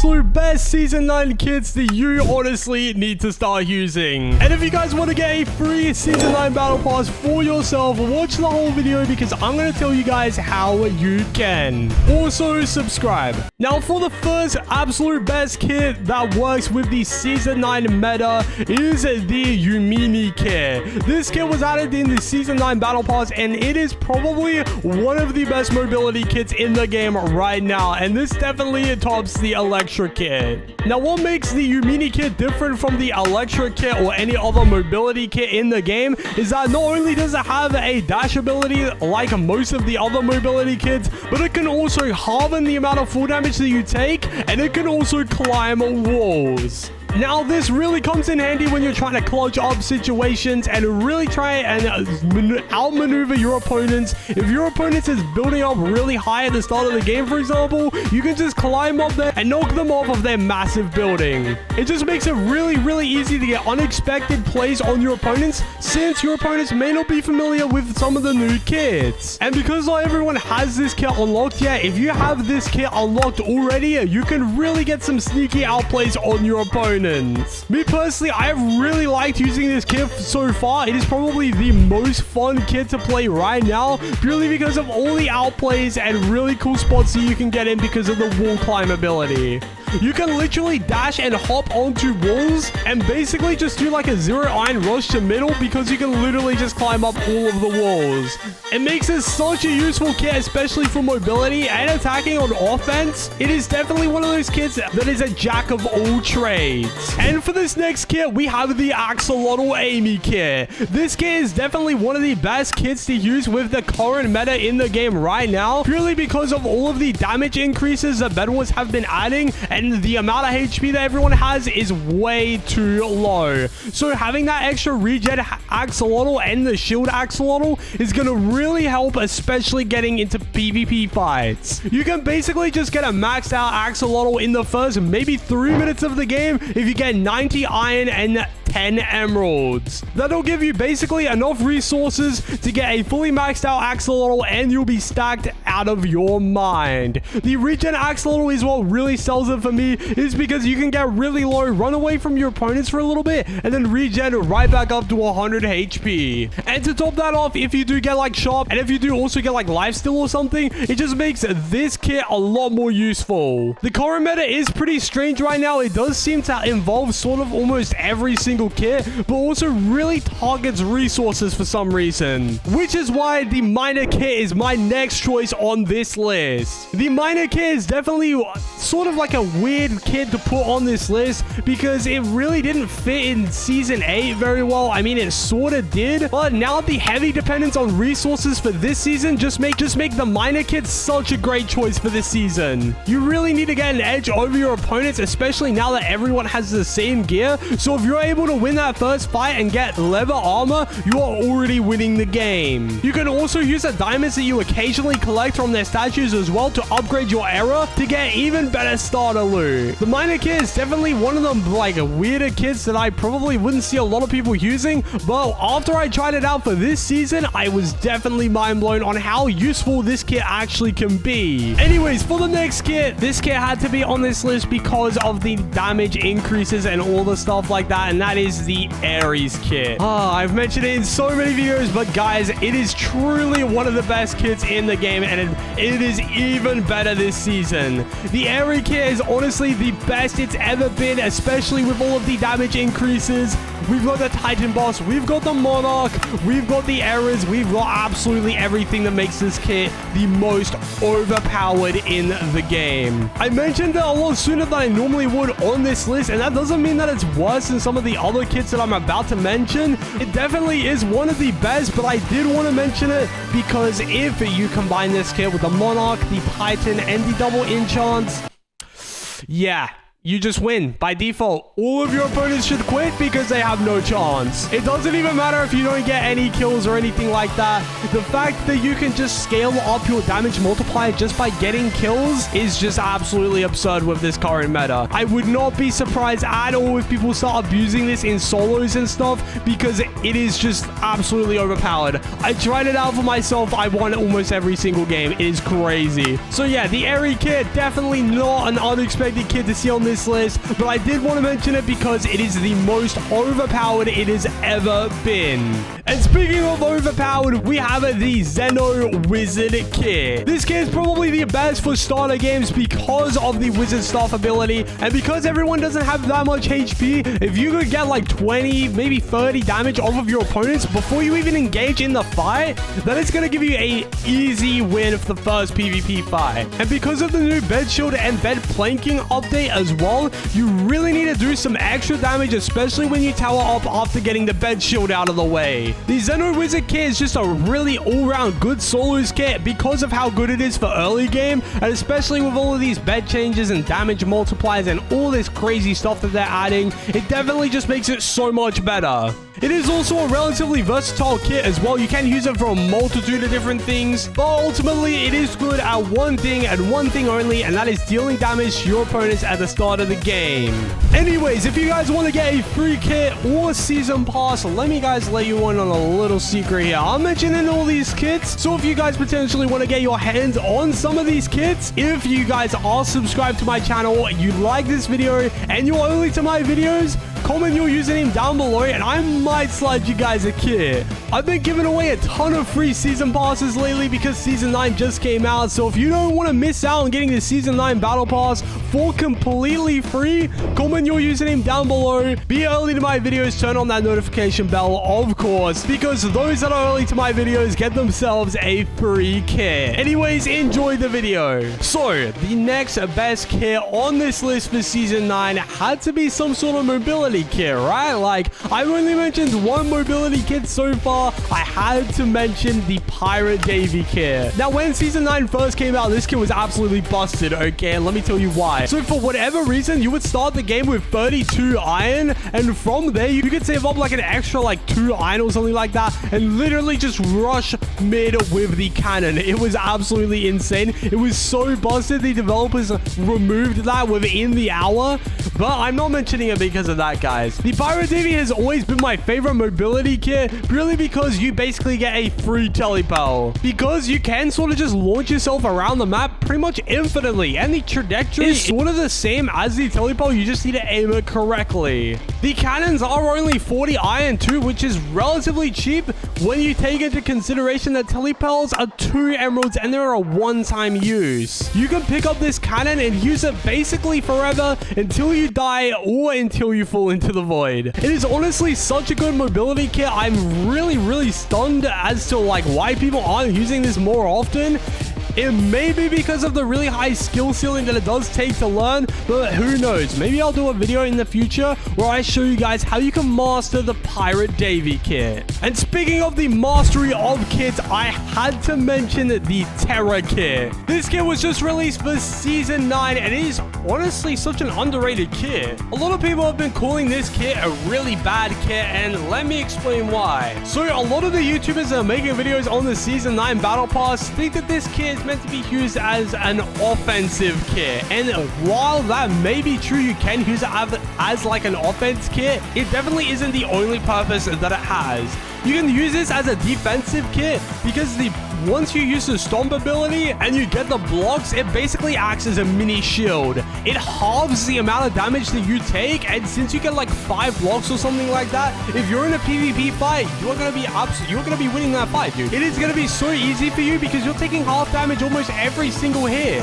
absolute best Season 9 kits that you honestly need to start using. And if you guys want to get a free Season 9 Battle Pass for yourself, watch the whole video because I'm going to tell you guys how you can. Also, subscribe. Now, for the first absolute best kit that works with the Season 9 meta is the Yumini kit. This kit was added in the Season 9 Battle Pass, and it is probably one of the best mobility kits in the game right now, and this definitely tops the Electric kit. Now, what makes the Yumini kit different from the Electric kit or any other mobility kit in the game is that not only does it have a dash ability like most of the other mobility kits, but it can also halve the amount of full damage that you take, and it can also climb walls. Now, this really comes in handy when you're trying to clutch up situations and really try and outmaneuver your opponents. If your opponent is building up really high at the start of the game, for example, you can just climb up there and knock them off of their massive building. It just makes it really easy to get unexpected plays on your opponents, since your opponents may not be familiar with some of the new kits. And because not everyone has this kit unlocked yet, if you have this kit unlocked already, you can really get some sneaky outplays on your opponents. Me personally, I have really liked using this kit so far. It is probably the most fun kit to play right now, purely because of all the outplays and really cool spots that you can get in because of the wall climb ability. You can literally dash and hop onto walls and basically just do like a zero iron rush to middle because you can literally just climb up all of the walls. It makes it such a useful kit, especially for mobility and attacking on offense. It is definitely one of those kits that is a jack of all trades. And for this next kit, we have the Axelon or Amy kit. This kit is definitely one of the best kits to use with the current meta in the game right now, purely because of all of the damage increases that Bedwars have been adding, and the amount of HP that everyone has is way too low. So having that extra regen Axolotl and the shield Axolotl is going to really help, especially getting into PvP fights. You can basically just get a maxed out Axolotl in the first maybe 3 minutes of the game if you get 90 iron and 10 emeralds. That'll give you basically enough resources to get a fully maxed out Axolotl, and you'll be stacked out of your mind. The regen Axolotl is what really sells it for me, is because you can get really low, run away from your opponents for a little bit, and then regen right back up to 100 HP. And to top that off, if you do get like sharp, and if you do also get like lifesteal or something, it just makes this kit a lot more useful. The current meta is pretty strange right now. It does seem to involve sort of almost every single kit, but also really targets resources for some reason, which is why the miner kit is my next choice on this list. The miner kit is definitely sort of like a weird kit to put on this list because it really didn't fit in Season 8 very well. I mean, it sort of did, but now the heavy dependence on resources for this season just make the miner kit such a great choice for this season. You really need to get an edge over your opponents, especially now that everyone has the same gear. So if you're able to win that first fight and get leather armor, you are already winning the game. You can also use the diamonds that you occasionally collect from their statues as well to upgrade your era to get even better starter loot. The miner kit is definitely one of them like weirder kits that I probably wouldn't see a lot of people using, but after I tried it out for this season, I was definitely mind blown on how useful this kit actually can be. Anyways, for the next kit, this kit had to be on this list because of the damage increases and all the stuff like that, and that is the Aries kit. I've mentioned it in so many videos, but guys, it is truly one of the best kits in the game, and it is even better this season. The Aries kit is honestly the best it's ever been, especially with all of the damage increases. We've got the Titan boss, we've got the Monarch, we've got the Aries, we've got absolutely everything that makes this kit the most overpowered in the game. I mentioned it a lot sooner than I normally would on this list, and that doesn't mean that it's worse than some of the other kits that I'm about to mention. It definitely is one of the best, but I did want to mention it because if you combine this kit with the Monarch, the Titan, and the double enchants, yeah, you just win by default. All of your opponents should quit because they have no chance. It doesn't even matter if you don't get any kills or anything like that. The fact that you can just scale up your damage multiplier just by getting kills is just absolutely absurd with this current meta. I would not be surprised at all if people start abusing this in solos and stuff because it is just absolutely overpowered. I tried it out for myself. I won almost every single game. It is crazy. So yeah, the Aries kit, definitely not an unexpected kit to see on this list, but I did want to mention it because it is the most overpowered it has ever been. And speaking of overpowered, we have the Zeno Wizard kit. This kit is probably the best for starter games because of the Wizard Staff ability, and because everyone doesn't have that much HP. If you could get like 20, maybe 30 damage off of your opponents before you even engage in the fight, then it's going to give you a easy win for the first PvP fight. And because of the new bed shield and bed planking update as well, you really need to do some extra damage, especially when you tower up after getting the bed shield out of the way. The Zeno Wizard kit is just a really all-round good solos kit because of how good it is for early game, and especially with all of these bed changes and damage multipliers and all this crazy stuff that they're adding, it definitely just makes it so much better. It is also a relatively versatile kit as well. You can use it for a multitude of different things, but ultimately it is good at one thing and one thing only, and that is dealing damage to your opponents at the start of the game. Anyways, if you guys want to get a free kit or season pass, let me guys let you in on a little secret here. I'm mentioning all these kits, so if you guys potentially want to get your hands on some of these kits, if you guys are subscribed to my channel, you like this video, and you're only to my videos, comment your username down below and I might slide you guys a kit. I've been giving away a ton of free season passes lately because season 9 just came out, so if you don't want to miss out on getting the season 9 battle pass for completely free, comment your username down below, be early to my videos, turn on that notification bell of course, because those that are early to my videos get themselves a free kit. Anyways, enjoy the video. So the next best kit on this list for season 9 had to be some sort of mobility kit, right? Like, I've only mentioned one mobility kit so far. I had to mention the Pirate Davy kit. Now, when season 9 first came out, this kit was absolutely busted, okay? And let me tell you why. So for whatever reason, you would start the game with 32 iron, and from there, you could save up like an extra like 2 iron or something like that, and literally just rush mid with the cannon. It was absolutely insane. It was so busted. The developers removed that within the hour, but I'm not mentioning it because of that, guys. The Pirate Davy has always been my favorite mobility kit, purely because you basically get a free telepel. Because you can sort of just launch yourself around the map pretty much infinitely, and the trajectory is sort of the same as the telepel. You just need to aim it correctly. The cannons are only 40 iron too, which is relatively cheap when you take into consideration that telepels are 2 emeralds and they're a one-time use. You can pick up this cannon and use it basically forever until you die or until you fall into the void. It is honestly such a good mobility kit. I'm really stunned as to like why people aren't using this more often. It may be because of the really high skill ceiling that it does take to learn, but who knows? Maybe I'll do a video in the future where I show you guys how you can master the Pirate Davy kit. And speaking of the mastery of kits, I had to mention the Terror kit. This kit was just released for season 9 and it is honestly such an underrated kit. A lot of people have been calling this kit a really bad kit, and let me explain why. So a lot of the YouTubers that are making videos on the season 9 battle pass think that this kit is meant to be used as an offensive kit, and while that may be true, you can use it as like an offense kit, it definitely isn't the only purpose that it has. You can use this as a defensive kit because once you use the stomp ability and you get the blocks, it basically acts as a mini shield. It halves the amount of damage that you take, and since you get like 5 blocks or something like that, if you're in a PvP fight, you're gonna be winning that fight, dude. It is gonna be so easy for you because you're taking half damage almost every single hit.